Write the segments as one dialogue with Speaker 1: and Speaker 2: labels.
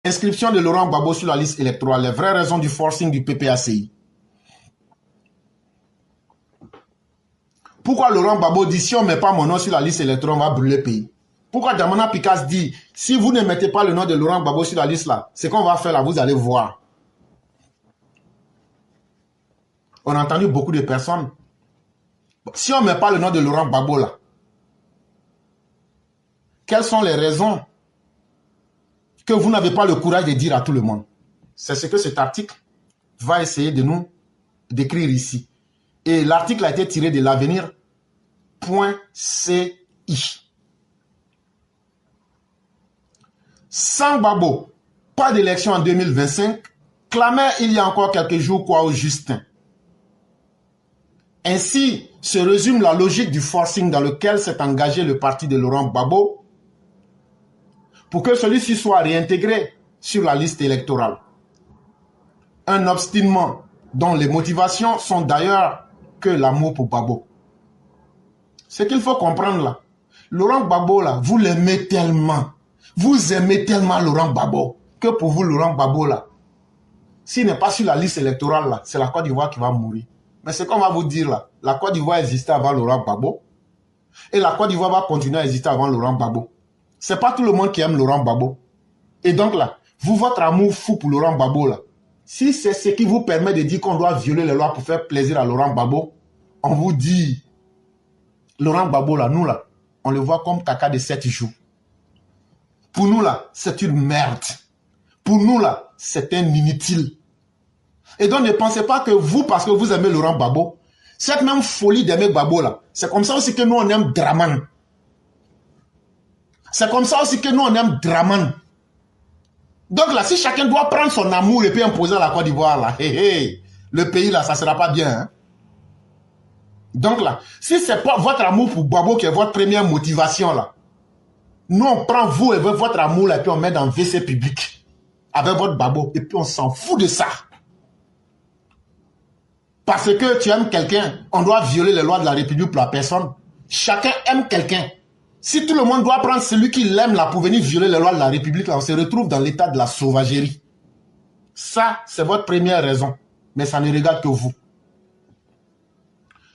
Speaker 1: Inscription de Laurent Gbagbo sur la liste électorale, les vraies raisons du forcing du PPACI. Pourquoi Laurent Gbagbo dit si on ne met pas mon nom sur la liste électorale, on va brûler le pays? Pourquoi Djamena Picasse dit si vous ne mettez pas le nom de Laurent Gbagbo sur la liste là, ce qu'on va faire là, vous allez voir. On a entendu beaucoup de personnes. Si on ne met pas le nom de Laurent Gbagbo là, quelles sont les raisons que vous n'avez pas le courage de dire à tout le monde? C'est ce que cet article va essayer de nous décrire ici. Et l'article a été tiré de l'avenir.ci. Sans Gbagbo, pas d'élection en 2025, clamait il y a encore quelques jours Kwao Justin. Ainsi se résume la logique du forcing dans lequel s'est engagé le parti de Laurent Gbagbo pour que celui-ci soit réintégré sur la liste électorale. Un obstinement dont les motivations sont d'ailleurs que l'amour pour Gbagbo. Ce qu'il faut comprendre là, Laurent Gbagbo là, vous l'aimez tellement, vous aimez tellement Laurent Gbagbo, que pour vous Laurent Gbagbo là, s'il n'est pas sur la liste électorale là, c'est la Côte d'Ivoire qui va mourir. Mais ce qu'on va vous dire là, la Côte d'Ivoire existait avant Laurent Gbagbo, et la Côte d'Ivoire va continuer à exister avant Laurent Gbagbo. C'est pas tout le monde qui aime Laurent Gbagbo. Et donc là, vous, votre amour fou pour Laurent Gbagbo là, si c'est ce qui vous permet de dire qu'on doit violer les lois pour faire plaisir à Laurent Gbagbo, on vous dit, Laurent Gbagbo là, nous là, on le voit comme caca de 7 jours. Pour nous là, c'est une merde. Pour nous là, c'est un inutile. Et donc ne pensez pas que vous, parce que vous aimez Laurent Gbagbo, cette même folie d'aimer Gbagbo là, c'est comme ça aussi que nous on aime Draman. C'est comme ça aussi que nous on aime Draman. Donc là, si chacun doit prendre son amour et puis imposer à la Côte d'Ivoire là, le pays là, ça ne sera pas bien. Hein? Donc là, si c'est pas votre amour pour Gbagbo qui est votre première motivation là, nous on prend vous et votre amour là, et puis on met dans le WC public avec votre Gbagbo et puis on s'en fout de ça. Parce que tu aimes quelqu'un, on doit violer les lois de la République pour la personne. Chacun aime quelqu'un. Si tout le monde doit prendre celui qui l'aime là pour venir violer les lois de la République, là, on se retrouve dans l'état de la sauvagerie. Ça, c'est votre première raison. Mais ça ne regarde que vous.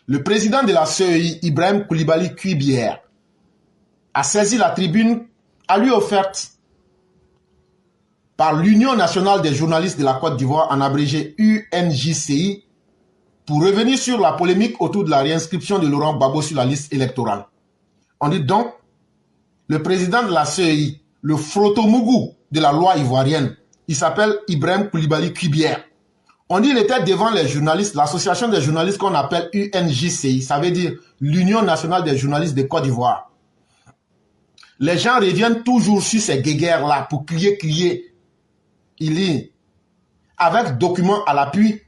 Speaker 1: Le président de la CEI, Ibrahim Koulibaly Kuibière, a saisi la tribune à lui offerte par l'Union nationale des journalistes de la Côte d'Ivoire, en abrégé UNJCI, pour revenir sur la polémique autour de la réinscription de Laurent Gbagbo sur la liste électorale. On dit donc, le président de la CEI, le Frotomougou de la loi ivoirienne, il s'appelle Ibrahim Koulibaly Kuibière. On dit qu'il était devant les journalistes, l'association des journalistes qu'on appelle UNJCI, ça veut dire l'Union nationale des journalistes de Côte d'Ivoire. Les gens reviennent toujours sur ces guéguerres-là pour crier. Il dit, avec documents à l'appui,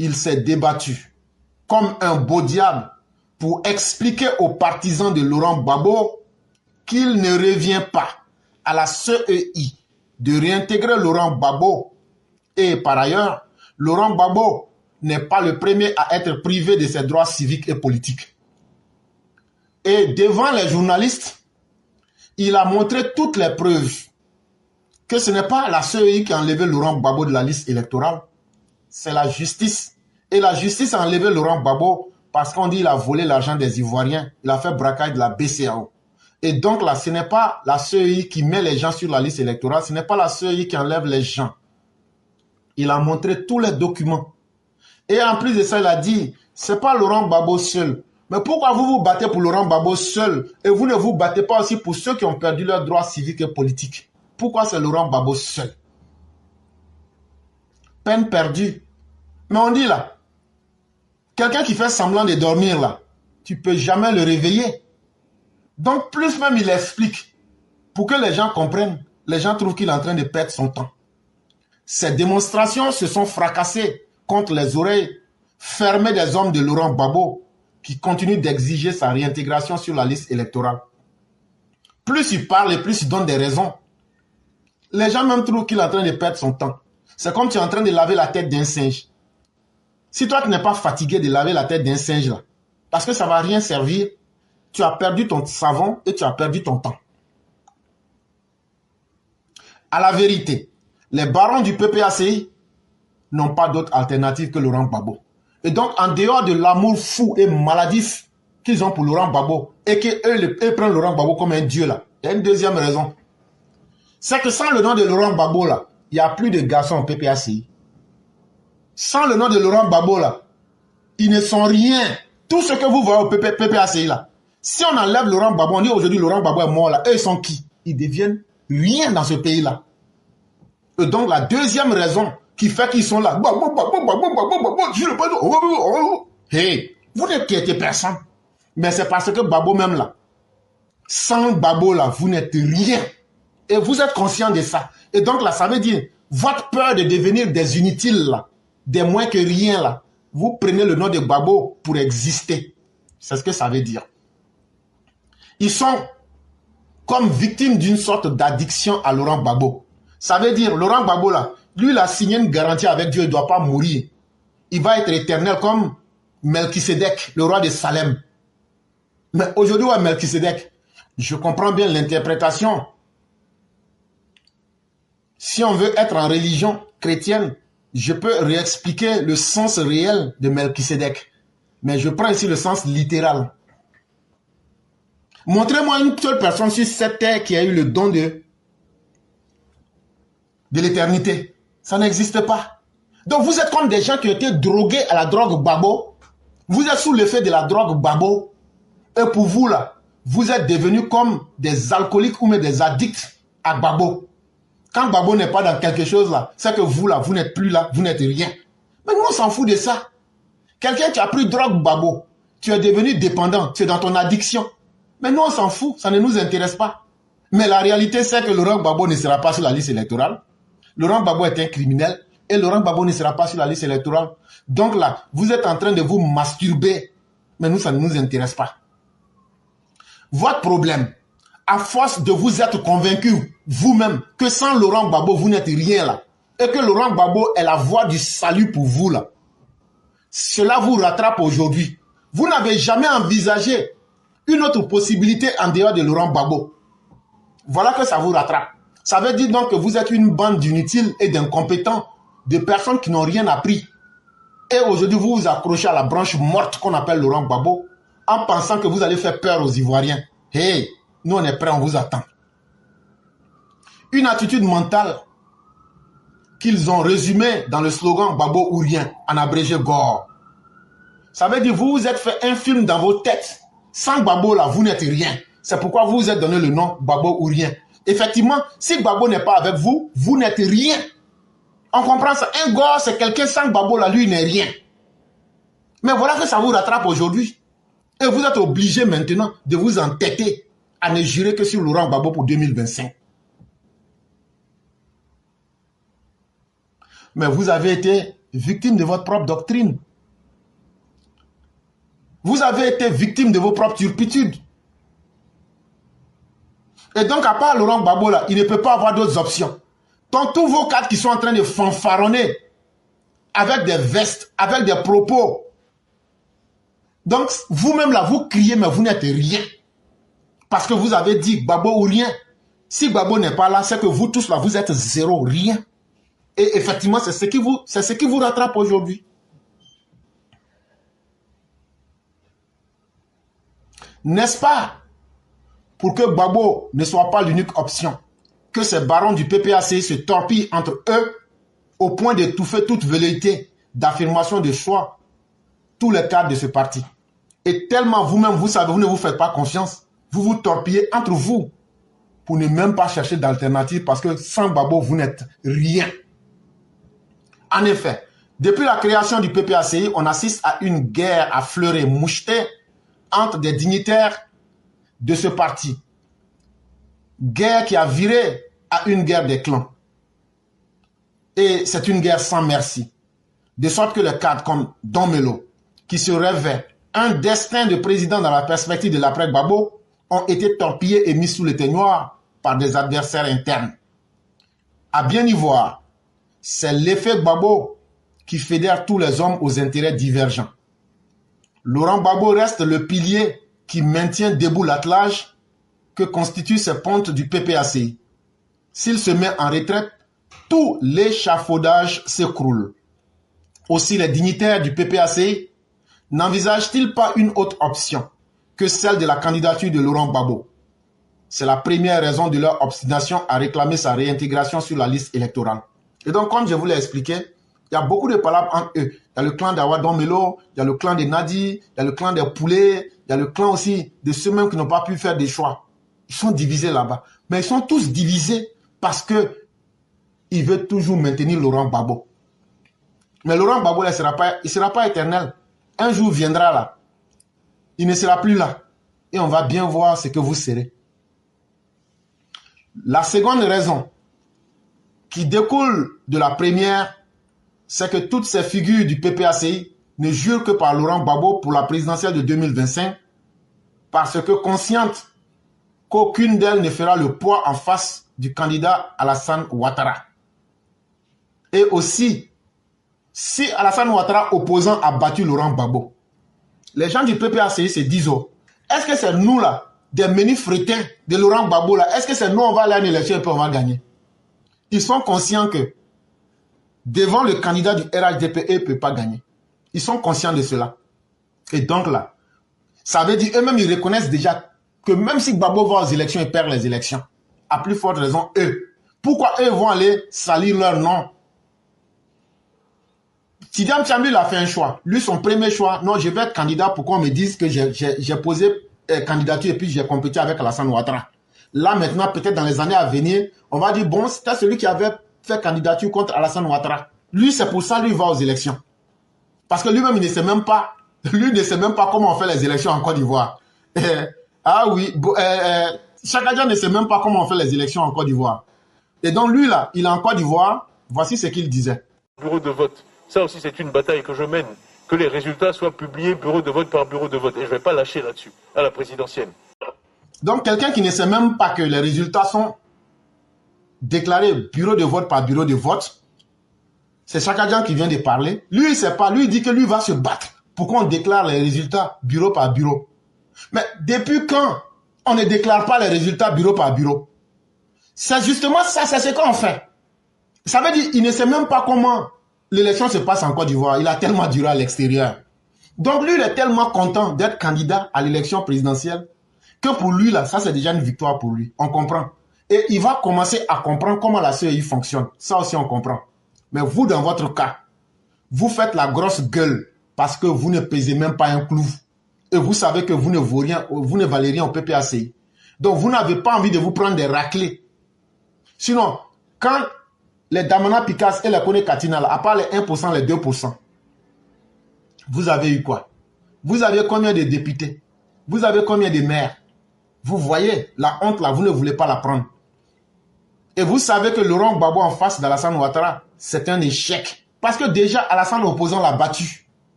Speaker 1: il s'est débattu comme un beau diable pour expliquer aux partisans de Laurent Gbagbo qu'il ne revient pas à la CEI de réintégrer Laurent Gbagbo. Et par ailleurs, Laurent Gbagbo n'est pas le premier à être privé de ses droits civiques et politiques. Et devant les journalistes, il a montré toutes les preuves que ce n'est pas la CEI qui a enlevé Laurent Gbagbo de la liste électorale, c'est la justice. Et la justice a enlevé Laurent Gbagbo parce qu'on dit qu'il a volé l'argent des Ivoiriens, il a fait braquage de la BCAO. Et donc là, ce n'est pas la CEI qui met les gens sur la liste électorale, ce n'est pas la CEI qui enlève les gens. Il a montré tous les documents. Et en plus de ça, il a dit, c'est pas Laurent Gbagbo seul. Mais pourquoi vous vous battez pour Laurent Gbagbo seul et vous ne vous battez pas aussi pour ceux qui ont perdu leurs droits civiques et politiques? Pourquoi c'est Laurent Gbagbo seul? Peine perdue. Mais on dit là, quelqu'un qui fait semblant de dormir là, tu ne peux jamais le réveiller. Donc plus même il explique, pour que les gens comprennent, les gens trouvent qu'il est en train de perdre son temps. Ces démonstrations se sont fracassées contre les oreilles fermées des hommes de Laurent Gbagbo qui continuent d'exiger sa réintégration sur la liste électorale. Plus il parle et plus il donne des raisons. Les gens même trouvent qu'il est en train de perdre son temps. C'est comme tu es en train de laver la tête d'un singe. Si toi tu n'es pas fatigué de laver la tête d'un singe là, parce que ça ne va rien servir, tu as perdu ton savon et tu as perdu ton temps. À la vérité, les barons du PPACI n'ont pas d'autre alternative que Laurent Gbagbo. Et donc, en dehors de l'amour fou et maladif qu'ils ont pour Laurent Gbagbo, et qu'eux prennent Laurent Gbagbo comme un dieu là, il y a une deuxième raison. C'est que sans le nom de Laurent Gbagbo là, il n'y a plus de garçons au PPACI. Sans le nom de Laurent Gbagbo là, ils ne sont rien. Tout ce que vous voyez au PPACI là, si on enlève Laurent Gbagbo, on dit aujourd'hui Laurent Gbagbo est mort là, eux ils sont qui? Ils deviennent rien dans ce pays là. Et donc la deuxième raison qui fait qu'ils sont là, hey, vous n'inquiétez personne. Mais c'est parce que Gbagbo même là, sans Gbagbo là, vous n'êtes rien. Et vous êtes conscient de ça. Et donc là, ça veut dire, votre peur de devenir des inutiles là, des moins que rien là, vous prenez le nom de Gbagbo pour exister. C'est ce que ça veut dire. Ils sont comme victimes d'une sorte d'addiction à Laurent Gbagbo. Ça veut dire, Laurent Gbagbo là, lui il a signé une garantie avec Dieu, il ne doit pas mourir. Il va être éternel comme Melchisedec, le roi de Salem. Mais aujourd'hui, ouais, Melchisedec, je comprends bien l'interprétation. Si on veut être en religion chrétienne, je peux réexpliquer le sens réel de Melchisedec. Mais je prends ici le sens littéral. Montrez-moi une seule personne sur cette terre qui a eu le don de l'éternité. Ça n'existe pas. Donc vous êtes comme des gens qui ont été drogués à la drogue Gbagbo. Vous êtes sous l'effet de la drogue Gbagbo. Et pour vous là, vous êtes devenus comme des alcooliques ou même des addicts à Gbagbo. Quand Gbagbo n'est pas dans quelque chose là, c'est que vous là, vous n'êtes plus là, vous n'êtes rien. Mais nous on s'en fout de ça. Quelqu'un qui a pris drogue Gbagbo, tu es devenu dépendant, tu es dans ton addiction. Mais nous on s'en fout, ça ne nous intéresse pas. Mais la réalité c'est que Laurent Gbagbo ne sera pas sur la liste électorale. Laurent Gbagbo est un criminel et Laurent Gbagbo ne sera pas sur la liste électorale. Donc là, vous êtes en train de vous masturber. Mais nous, ça ne nous intéresse pas. Votre problème, à force de vous être convaincu vous-même que sans Laurent Gbagbo, vous n'êtes rien là, et que Laurent Gbagbo est la voie du salut pour vous là, cela vous rattrape aujourd'hui. Vous n'avez jamais envisagé une autre possibilité en dehors de Laurent Gbagbo. Voilà que ça vous rattrape. Ça veut dire donc que vous êtes une bande d'inutiles et d'incompétents, de personnes qui n'ont rien appris. Et aujourd'hui, vous vous accrochez à la branche morte qu'on appelle Laurent Gbagbo en pensant que vous allez faire peur aux Ivoiriens. Hey, nous on est prêts, on vous attend. Une attitude mentale qu'ils ont résumée dans le slogan Gbagbo ou rien, en abrégé GOR. Ça veut dire vous vous êtes fait un film dans vos têtes. Sans Gbagbo là, vous n'êtes rien. C'est pourquoi vous vous êtes donné le nom Gbagbo ou rien. Effectivement, si Gbagbo n'est pas avec vous, vous n'êtes rien. On comprend ça. Un GOR, c'est quelqu'un sans Gbagbo là, lui, il n'est rien. Mais voilà que ça vous rattrape aujourd'hui. Et vous êtes obligé maintenant de vous entêter à ne jurer que sur Laurent Gbagbo pour 2025. Mais vous avez été victime de votre propre doctrine. Vous avez été victime de vos propres turpitudes. Et donc, à part Laurent Gbagbo, là, il ne peut pas avoir d'autres options. Donc, tous vos cadres qui sont en train de fanfaronner avec des vestes, avec des propos. Donc, vous-même, là, vous criez, mais vous n'êtes rien. Parce que vous avez dit Gbagbo ou rien. Si Gbagbo n'est pas là, c'est que vous tous, là, vous êtes zéro, rien. Et effectivement, c'est ce qui vous rattrape aujourd'hui. N'est-ce pas, pour que Gbagbo ne soit pas l'unique option, que ces barons du PPACI se torpillent entre eux au point d'étouffer toute velléité d'affirmation de choix, tous les cadres de ce parti. Et tellement vous-même, vous savez, vous ne vous faites pas confiance, vous vous torpillez entre vous pour ne même pas chercher d'alternative parce que sans Gbagbo, vous n'êtes rien. En effet, depuis la création du PPACI, on assiste à une guerre à fleurer mouchetée entre des dignitaires de ce parti. Guerre qui a viré à une guerre des clans. Et c'est une guerre sans merci. De sorte que les cadres comme Don Melo, qui se rêvaient un destin de président dans la perspective de l'après-Gbagbo, ont été torpillés et mis sous le teignoir par des adversaires internes. À bien y voir, c'est l'effet Gbagbo qui fédère tous les hommes aux intérêts divergents. Laurent Gbagbo reste le pilier qui maintient debout l'attelage que constituent ces pontes du PPACI. s'il se met en retraite, tout l'échafaudage s'écroule. Aussi, les dignitaires du PPACI n'envisagent-ils pas une autre option que celle de la candidature de Laurent Gbagbo? C'est la première raison de leur obstination à réclamer sa réintégration sur la liste électorale. Et donc, comme je vous l'ai expliqué, il y a beaucoup de palabres entre eux. Il y a le clan d'Awadon Melo, il y a le clan des Nadi, il y a le clan des Poulets, il y a le clan aussi de ceux-mêmes qui n'ont pas pu faire des choix. Ils sont divisés là-bas. Mais ils sont tous divisés parce que ils veulent toujours maintenir Laurent Gbagbo. Mais Laurent Gbagbo, il ne sera pas éternel. Un jour viendra là. Il ne sera plus là. Et on va bien voir ce que vous serez. La seconde raison qui découle de la première, c'est que toutes ces figures du PPACI ne jurent que par Laurent Gbagbo pour la présidentielle de 2025 parce que conscientes qu'aucune d'elles ne fera le poids en face du candidat Alassane Ouattara. Et aussi, si Alassane Ouattara opposant a battu Laurent Gbagbo, les gens du PPACI se disent, oh, est-ce que c'est nous là, des menus frétins de Laurent Gbagbo là, est-ce que c'est nous on va aller à une élection et puis on va gagner? Ils sont conscients que devant le candidat du RHDP, ils ne peuvent pas gagner. Ils sont conscients de cela. Et donc là, ça veut dire, eux-mêmes ils reconnaissent déjà que même si Gbagbo va aux élections et perd les élections, à plus forte raison, eux. Pourquoi eux vont aller salir leur nom? Tidiane Tchami a fait un choix. Lui, son premier choix, non, je vais être candidat pour qu'on me dise que j'ai posé candidature et puis j'ai compété avec Alassane Ouattara. Là, maintenant, peut-être dans les années à venir, on va dire, bon, c'était celui qui avait fait candidature contre Alassane Ouattara. Lui, c'est pour ça, lui, il va aux élections. Parce que lui-même, il ne sait même pas, comment on fait les élections en Côte d'Ivoire. Ah oui, Chaka ne sait même pas comment on fait les élections en Côte d'Ivoire. Et donc, lui, là, il est en Côte d'Ivoire. Voici ce qu'il disait.
Speaker 2: Bureau de vote. Ça aussi, c'est une bataille que je mène. Que les résultats soient publiés bureau de vote par bureau de vote. Et je ne vais pas lâcher là-dessus, à la présidentielle.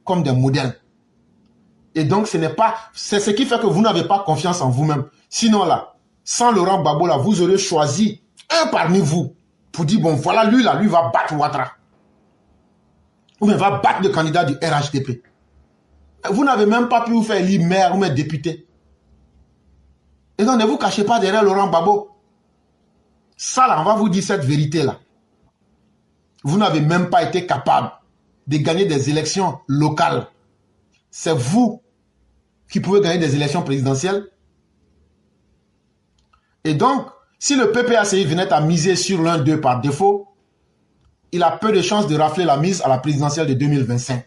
Speaker 1: comme des modèles. Et donc, c'est ce qui fait que vous n'avez pas confiance en vous-même. Sinon là, sans Laurent Gbagbo là, vous aurez choisi un parmi vous pour dire, bon, voilà, lui là, lui va battre Ouattara. Ou bien va battre le candidat du RHDP. Vous n'avez même pas pu vous faire élire maire ou même député. Et donc, ne vous cachez pas derrière Laurent Gbagbo. Ça là, on va vous dire cette vérité là. Vous n'avez même pas été capable de gagner des élections locales. C'est vous qui pouvez gagner des élections présidentielles. Et donc, si le PPACI venait à miser sur l'un d'eux par défaut, il a peu de chances de rafler la mise à la présidentielle de 2025.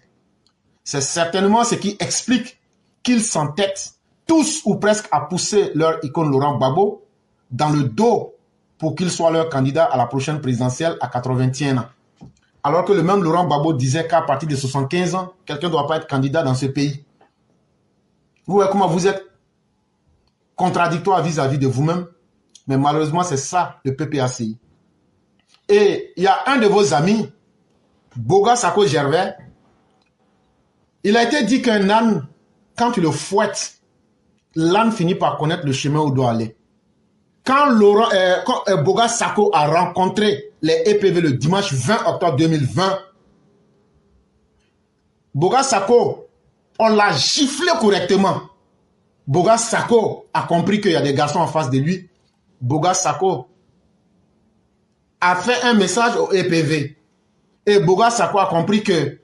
Speaker 1: C'est certainement ce qui explique qu'ils s'entêtent tous ou presque à pousser leur icône Laurent Gbagbo dans le dos pour qu'il soit leur candidat à la prochaine présidentielle à 81 ans. Alors que le même Laurent Gbagbo disait qu'à partir de 75 ans, quelqu'un ne doit pas être candidat dans ce pays. Vous voyez comment vous êtes contradictoire vis-à-vis de vous-même. Mais malheureusement, c'est ça le PPACI. Et il y a un de vos amis, Boga Sako Gervais, il a été dit qu'un âne, quand tu le fouettes, l'âne finit par connaître le chemin où il doit aller. Quand Boga Sako a rencontré les EPV le dimanche 20 octobre 2020, Boga Sako, on l'a giflé correctement. Boga Sako a compris qu'il y a des garçons en face de lui. Boga Sako a fait un message au EPV. Et Boga Sako a compris que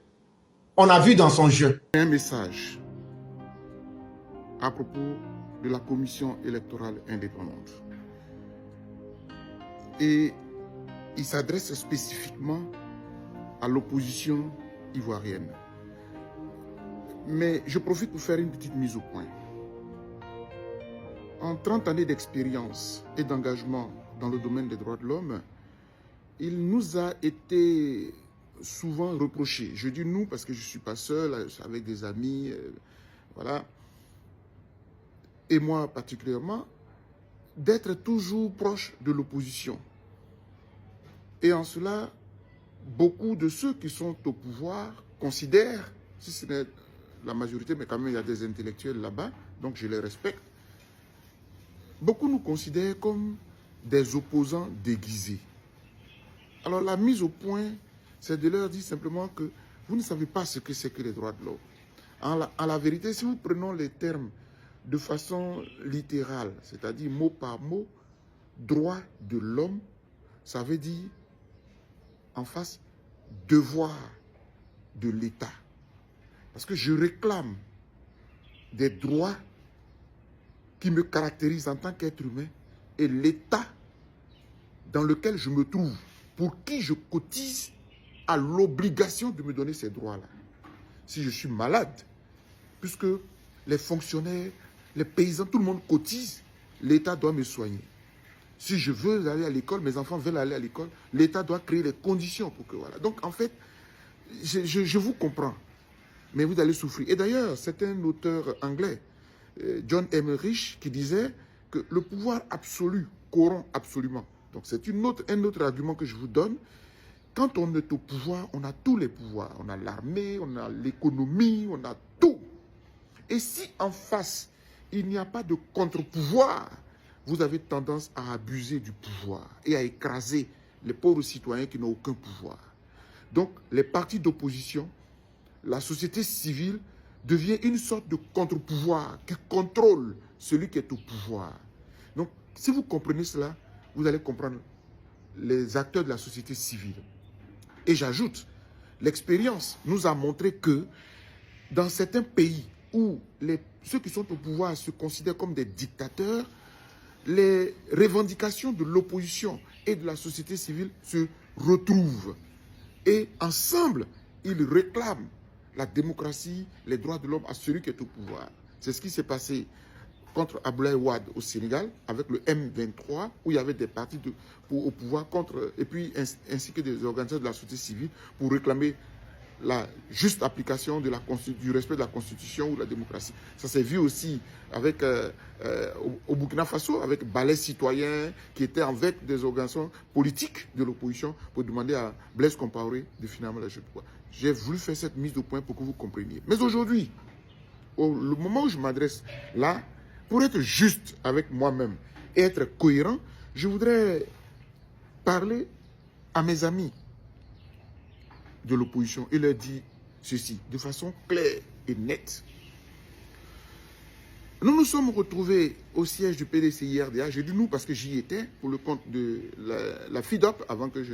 Speaker 1: on a vu dans son jeu.
Speaker 3: Un message à propos de la commission électorale indépendante. Et il s'adresse spécifiquement à l'opposition ivoirienne. Mais je profite pour faire une petite mise au point. En 30 années d'expérience et d'engagement dans le domaine des droits de l'homme, il nous a été souvent reproché. Je dis nous parce que je ne suis pas seul, avec des amis, voilà. Et moi particulièrement, d'être toujours proche de l'opposition. Et en cela, beaucoup de ceux qui sont au pouvoir considèrent, si ce n'est la majorité, mais quand même il y a des intellectuels là-bas, donc je les respecte, beaucoup nous considèrent comme des opposants déguisés. Alors la mise au point, c'est de leur dire simplement que vous ne savez pas ce que c'est que les droits de l'homme. En la vérité, si vous prenons les termes de façon littérale, c'est-à-dire mot par mot, droit de l'homme, ça veut dire en face devoir de l'État. Parce que je réclame des droits qui me caractérisent en tant qu'être humain et l'État dans lequel je me trouve, pour qui je cotise, a l'obligation de me donner ces droits-là. Si je suis malade, puisque les fonctionnaires, les paysans, tout le monde cotise, l'État doit me soigner. Si je veux aller à l'école, mes enfants veulent aller à l'école, l'État doit créer les conditions pour que voilà. Donc en fait, je vous comprends, mais vous allez souffrir. Et d'ailleurs, c'est un auteur anglais, John Emmerich, qui disait que le pouvoir absolu corrompt absolument. Donc c'est un autre argument que je vous donne. Quand on est au pouvoir, on a tous les pouvoirs. On a l'armée, on a l'économie, on a tout. Et si en face, il n'y a pas de contre-pouvoir, vous avez tendance à abuser du pouvoir et à écraser les pauvres citoyens qui n'ont aucun pouvoir. Donc, les partis d'opposition, la société civile devient une sorte de contre-pouvoir qui contrôle celui qui est au pouvoir. Donc, si vous comprenez cela, vous allez comprendre les acteurs de la société civile. Et j'ajoute, l'expérience nous a montré que dans certains pays où ceux qui sont au pouvoir se considèrent comme des dictateurs, les revendications de l'opposition et de la société civile se retrouvent. Et ensemble, ils réclament la démocratie, les droits de l'homme à celui qui est au pouvoir. C'est ce qui s'est passé contre Abdoulaye Wade au Sénégal, avec le M23, où il y avait des partis au pouvoir contre, et puis ainsi que des organisations de la société civile pour réclamer la juste application du respect de la Constitution ou de la démocratie. Ça s'est vu aussi avec, au Burkina Faso, avec Balai Citoyen, qui était avec des organisations politiques de l'opposition pour demander à Blaise Compaoré de finalement lâcher le pouvoir. J'ai voulu faire cette mise au point pour que vous compreniez. Mais aujourd'hui, le moment où je m'adresse là, pour être juste avec moi-même et être cohérent, je voudrais parler à mes amis de l'opposition et leur dire ceci de façon claire et nette. Nous nous sommes retrouvés au siège du PDCI-RDA. J'ai dit nous parce que j'y étais pour le compte de la FIDOP avant que je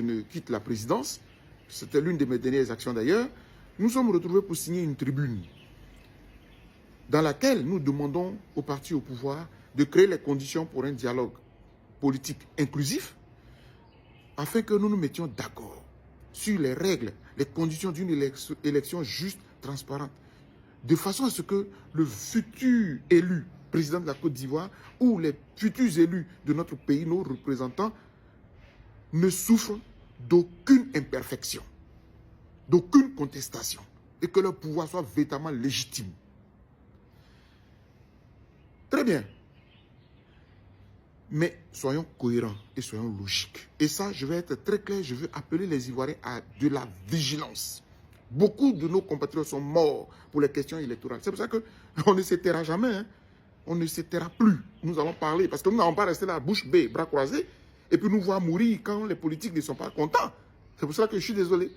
Speaker 3: ne quitte la présidence. C'était l'une de mes dernières actions d'ailleurs. Nous sommes retrouvés pour signer une tribune dans laquelle nous demandons aux partis au pouvoir de créer les conditions pour un dialogue politique inclusif afin que nous nous mettions d'accord sur les règles, les conditions d'une élection juste, transparente, de façon à ce que le futur élu président de la Côte d'Ivoire ou les futurs élus de notre pays, nos représentants, ne souffrent d'aucune imperfection, d'aucune contestation et que leur pouvoir soit véritablement légitime. Très bien. Mais soyons cohérents et soyons logiques. Et ça, je vais être très clair, je veux appeler les Ivoiriens à de la vigilance. Beaucoup de nos compatriotes sont morts pour les questions électorales. C'est pour ça qu'on ne se taira jamais. Hein. On ne se taira plus. Nous allons parler parce que nous n'allons pas rester là, bouche bée, bras croisés, et puis nous voir mourir quand les politiques ne sont pas contents. C'est pour ça que je suis désolé.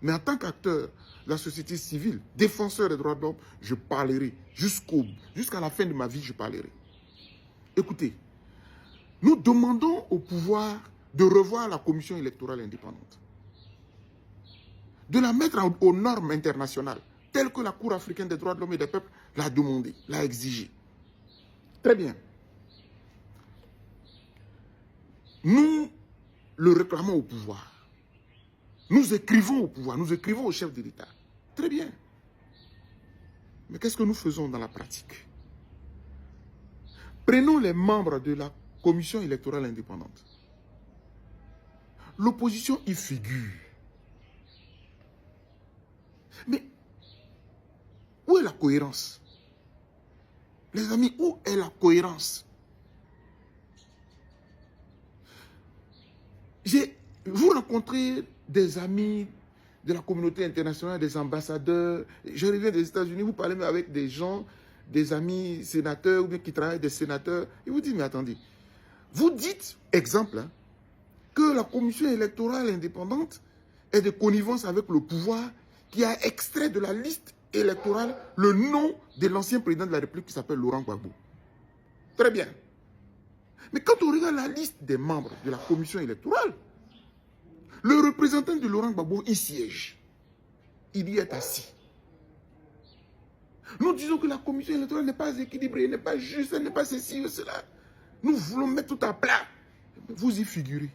Speaker 3: Mais en tant qu'acteur de la société civile, défenseur des droits de l'homme, je parlerai jusqu'à la fin de ma vie, je parlerai. Écoutez, nous demandons au pouvoir de revoir la commission électorale indépendante, de la mettre aux normes internationales, telles que la Cour africaine des droits de l'homme et des peuples l'a demandé, l'a exigé. Très bien. Nous le réclamons au pouvoir. Nous écrivons au pouvoir, nous écrivons au chef de l'État. Très bien. Mais qu'est-ce que nous faisons dans la pratique? Prenons les membres de la commission électorale indépendante. L'opposition y figure. Mais où est la cohérence? Les amis, où est la cohérence? Vous rencontrez des amis de la communauté internationale, des ambassadeurs. Je reviens des États-Unis, vous parlez même avec des gens, des amis sénateurs ou bien qui travaillent des sénateurs. Ils vous disent, mais attendez, vous dites, exemple, hein, que la commission électorale indépendante est de connivence avec le pouvoir qui a extrait de la liste électorale le nom de l'ancien président de la République qui s'appelle Laurent Gbagbo. Très bien. Mais quand on regarde la liste des membres de la commission électorale, le représentant de Laurent Gbagbo y siège. Il y est assis. Nous disons que la commission électorale n'est pas équilibrée, n'est pas juste, elle n'est pas ceci ou cela. Nous voulons mettre tout à plat. Vous y figurez.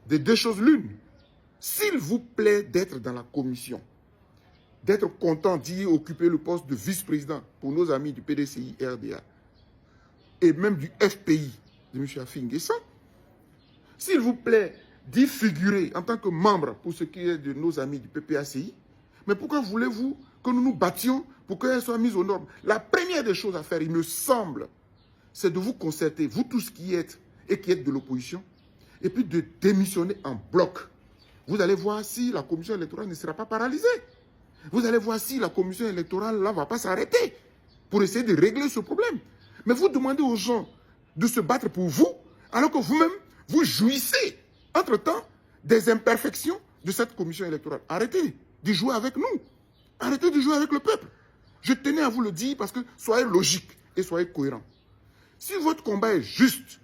Speaker 3: Des deux choses l'une. S'il vous plaît d'être dans la commission, d'être content d'y occuper le poste de vice-président pour nos amis du PDCI-RDA et même du FPI de M. Affi N'Guessan, s'il vous plaît d'y figurer en tant que membre pour ce qui est de nos amis du PPACI, mais pourquoi voulez-vous que nous nous battions pour qu'elle soit mise aux normes? La première des choses à faire, il me semble, c'est de vous concerter, vous tous qui êtes et qui êtes de l'opposition, et puis de démissionner en bloc. Vous allez voir si la commission électorale ne sera pas paralysée. Vous allez voir si la commission électorale là ne va pas s'arrêter pour essayer de régler ce problème. Mais vous demandez aux gens de se battre pour vous, alors que vous-même, vous jouissez, entre-temps, des imperfections de cette commission électorale. Arrêtez de jouer avec nous. Arrêtez de jouer avec le peuple. Je tenais à vous le dire parce que soyez logique et soyez cohérent. Si votre combat est juste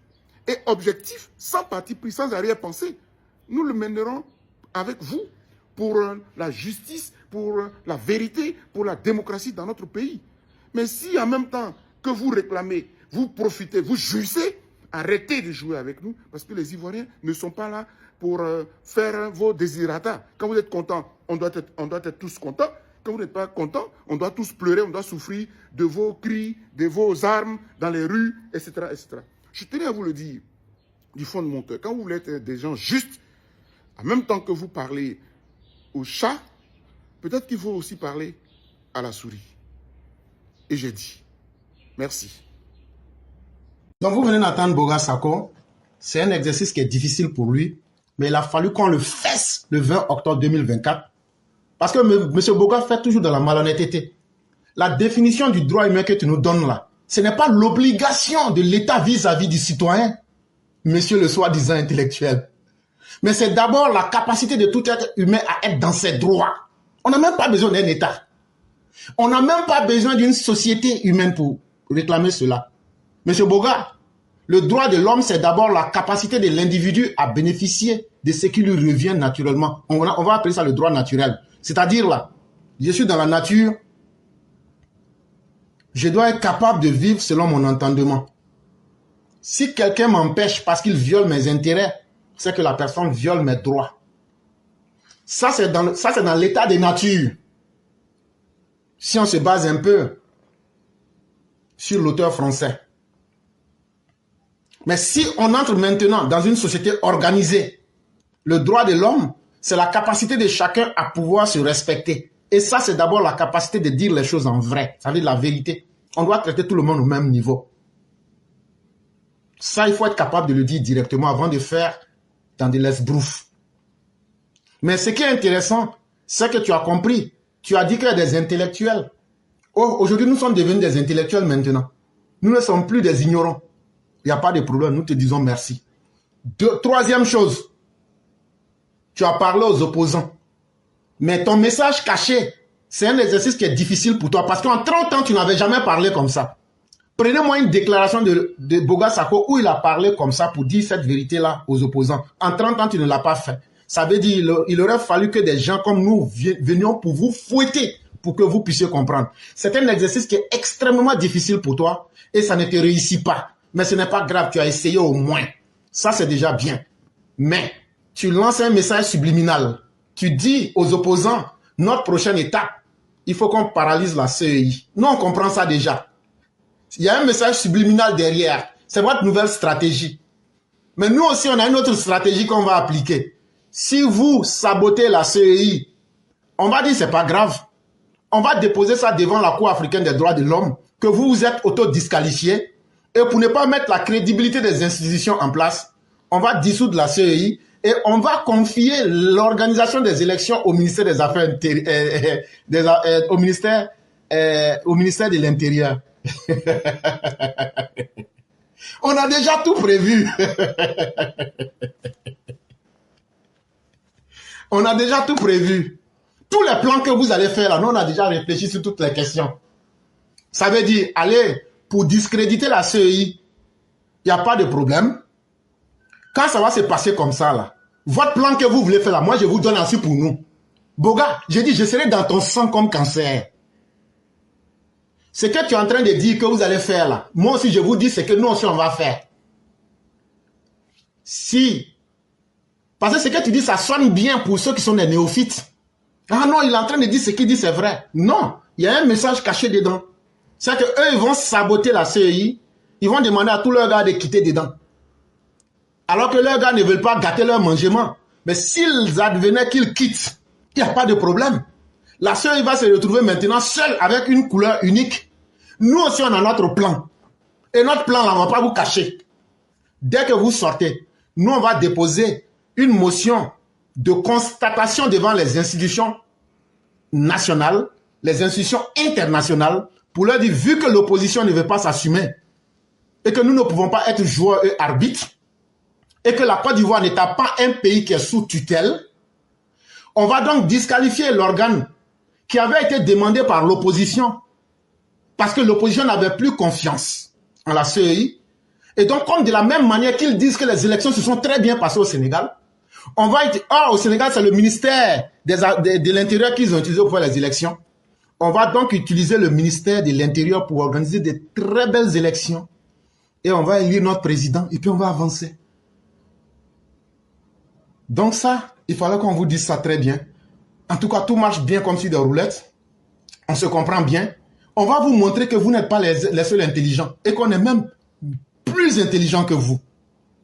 Speaker 3: et objectif, sans parti pris, sans arrière-pensée, nous le mènerons avec vous pour la justice, pour la vérité, pour la démocratie dans notre pays. Mais si en même temps que vous réclamez, vous profitez, vous jouissez, arrêtez de jouer avec nous parce que les Ivoiriens ne sont pas là pour faire vos désirata. Quand vous êtes contents, on doit être tous contents. Quand vous n'êtes pas contents, on doit tous pleurer, on doit souffrir de vos cris, de vos armes dans les rues, etc., etc. Je tenais à vous le dire du fond de mon cœur. Quand vous voulez être des gens justes, en même temps que vous parlez au chat, peut-être qu'il faut aussi parler à la souris. Et j'ai dit, merci.
Speaker 1: Donc vous venez d'entendre Boga Sako. C'est un exercice qui est difficile pour lui. Mais il a fallu qu'on le fasse le 20 octobre 2024. Parce que M. Boga fait toujours de la malhonnêteté. La définition du droit humain que tu nous donnes là, ce n'est pas l'obligation de l'État vis-à-vis du citoyen, monsieur le soi-disant intellectuel. Mais c'est d'abord la capacité de tout être humain à être dans ses droits. On n'a même pas besoin d'un État. On n'a même pas besoin d'une société humaine pour réclamer cela. Monsieur Boga, le droit de l'homme, c'est d'abord la capacité de l'individu à bénéficier de ce qui lui revient naturellement. On va appeler ça le droit naturel. C'est-à-dire là, je suis dans la nature, je dois être capable de vivre selon mon entendement. Si quelqu'un m'empêche parce qu'il viole mes intérêts, c'est que la personne viole mes droits. Ça, c'est dans l'état de nature. Si on se base un peu sur l'auteur français. Mais si on entre maintenant dans une société organisée, le droit de l'homme, c'est la capacité de chacun à pouvoir se respecter. Et ça, c'est d'abord la capacité de dire les choses en vrai, ça veut dire la vérité. On doit traiter tout le monde au même niveau. Ça, il faut être capable de le dire directement avant de faire dans des laisse-broufs. Mais ce qui est intéressant, c'est que tu as compris. Tu as dit qu'il y a des intellectuels. Oh, aujourd'hui, nous sommes devenus des intellectuels maintenant. Nous ne sommes plus des ignorants. Il n'y a pas de problème, nous te disons merci. Troisième chose, tu as parlé aux opposants. Mais ton message caché, c'est un exercice qui est difficile pour toi parce qu'en 30 ans, tu n'avais jamais parlé comme ça. Prenez-moi une déclaration de Boga Sako où il a parlé comme ça pour dire cette vérité-là aux opposants. En 30 ans, tu ne l'as pas fait. Ça veut dire qu'il aurait fallu que des gens comme nous venions pour vous fouetter pour que vous puissiez comprendre. C'est un exercice qui est extrêmement difficile pour toi et ça ne te réussit pas. Mais ce n'est pas grave, tu as essayé au moins. Ça, c'est déjà bien. Mais tu lances un message subliminal. Tu dis aux opposants, notre prochaine étape, il faut qu'on paralyse la CEI. Nous, on comprend ça déjà. Il y a un message subliminal derrière. C'est votre nouvelle stratégie. Mais nous aussi, on a une autre stratégie qu'on va appliquer. Si vous sabotez la CEI, on va dire c'est pas grave. On va déposer ça devant la Cour africaine des droits de l'homme, que vous vous êtes auto-disqualifié. Et pour ne pas mettre la crédibilité des institutions en place, on va dissoudre la CEI et on va confier l'organisation des élections au ministère des Affaires au ministère de l'Intérieur. On a déjà tout prévu. On a déjà tout prévu. Tous les plans que vous allez faire là, nous on a déjà réfléchi sur toutes les questions. Ça veut dire, allez, pour discréditer la CEI, il n'y a pas de problème. Quand ça va se passer comme ça là, votre plan que vous voulez faire là, moi je vous donne ainsi pour nous. Boga, j'ai dit, je serai dans ton sang comme cancer. Ce que tu es en train de dire que vous allez faire là, moi aussi je vous dis ce que nous aussi on va faire. Si, parce que ce que tu dis ça sonne bien pour ceux qui sont des néophytes. Ah non, il est en train de dire ce qu'il dit c'est vrai. Non, il y a un message caché dedans. C'est que eux ils vont saboter la CEI, ils vont demander à tous leurs gars de quitter dedans. Alors que leurs gars ne veulent pas gâter leur mangement. Mais s'ils advenaient qu'ils quittent, il n'y a pas de problème. La CEI va se retrouver maintenant seule avec une couleur unique. Nous aussi, on a notre plan. Et notre plan, là, on ne va pas vous cacher. Dès que vous sortez, nous, on va déposer une motion de constatation devant les institutions nationales, les institutions internationales, pour leur dire, vu que l'opposition ne veut pas s'assumer, et que nous ne pouvons pas être joueurs et arbitres, et que la Côte d'Ivoire n'est pas un pays qui est sous tutelle, on va donc disqualifier l'organe qui avait été demandé par l'opposition parce que l'opposition n'avait plus confiance en la CEI. Et donc, comme de la même manière qu'ils disent que les élections se sont très bien passées au Sénégal, on va être... au Sénégal, c'est le ministère de l'Intérieur qu'ils ont utilisé pour faire les élections. On va donc utiliser le ministère de l'Intérieur pour organiser de très belles élections. Et on va élire notre président et puis on va avancer. Donc ça, il fallait qu'on vous dise ça très bien. En tout cas, tout marche bien comme sur des roulettes. On se comprend bien. On va vous montrer que vous n'êtes pas les seuls intelligents et qu'on est même plus intelligents que vous.